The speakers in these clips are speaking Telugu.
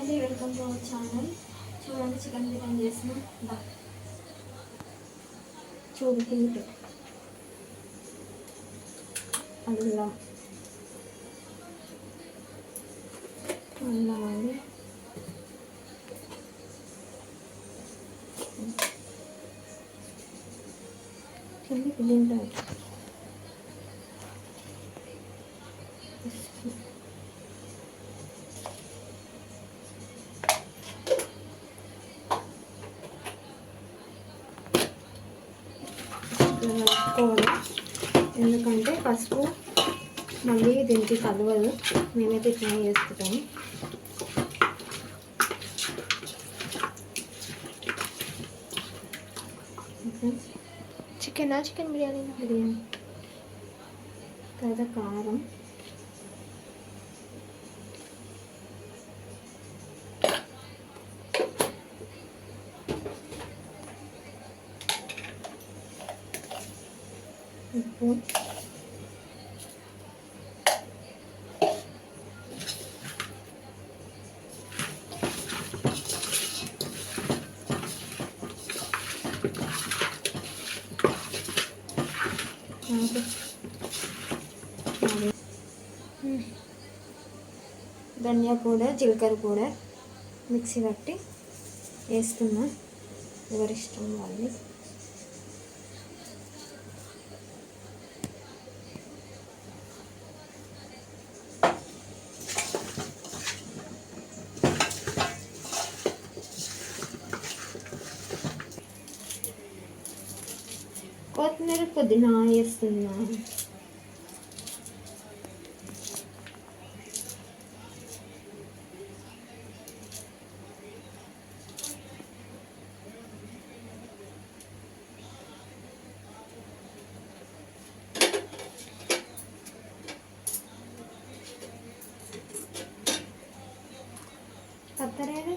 అండి, వెల్కమ్ టు అవర్ ఛానల్. చూడండి చికెన్ బిర్యానీ చేస్తున్నాం. చూడు హీట్ అల్లం అల్లం అండి, కింది దీంట్లో కలుపుకోవాలి. ఎందుకంటే పసుపు మళ్ళీ దీనికి కలవదు. మేమైతే ఇట్లా చేసుకుంటాము. చికెన్ బిర్యానీ తర్వాత కారం, ఉప్పు, ధనియా పౌడర్, జీలకర్ర పౌడర్ మిక్సీ పట్టి వేస్తున్నా. ఎవరిష్టం వాళ్ళు. కొత్తిమీర పుదీనా వేస్తున్నా. పత్తరేది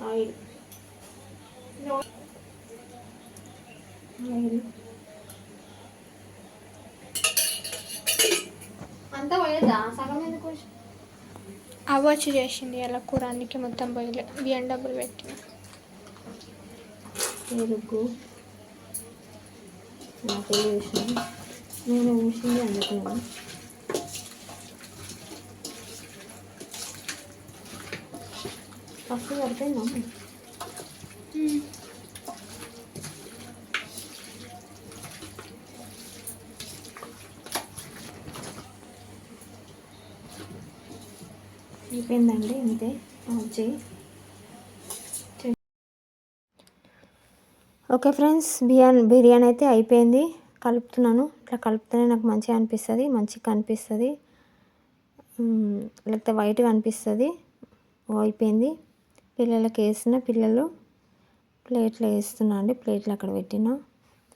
ఆయిల్ అంతా పోయేదా? సగం ఎందుకు అవ్వచ్చు చేసింది అలా కూరానికి మొత్తం పోయలే. బియ్యం డబ్బులు పెట్టిన. పెరుగు వేసాను. నేను వేసింది అందుకున్నాను. పప్పు సరిపోయిందా? అయిపోయిందండి, అంతే. ఓకే ఫ్రెండ్స్, బిర్యానీ అయితే అయిపోయింది. కలుపుతున్నాను. ఇట్లా కలుపుతూనే నాకు మంచిగా అనిపిస్తుంది, మంచిగా కనిపిస్తుంది, లేకపోతే వైట్గా అనిపిస్తుంది. అయిపోయింది. పిల్లలకి వేసిన, పిల్లలు ప్లేట్లో వేస్తున్నా అండి. ప్లేట్లు అక్కడ పెట్టినా.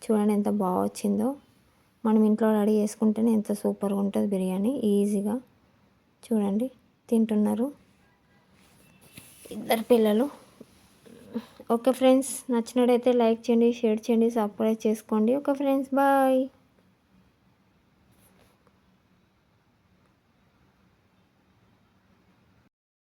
చూడండి ఎంత బాగా వచ్చిందో. మనం ఇంట్లో రెడీ చేసుకుంటేనే ఎంత సూపర్గా ఉంటుంది బిర్యానీ. ఈజీగా చూడండి తింటున్నారు ఇద్దరు పిల్లలు. ఓకే ఫ్రెండ్స్, నచ్చినట్టయితే లైక్ చేయండి, షేర్ చేయండి, సబ్స్క్రైబ్ చేసుకోండి. Okay friends, bye.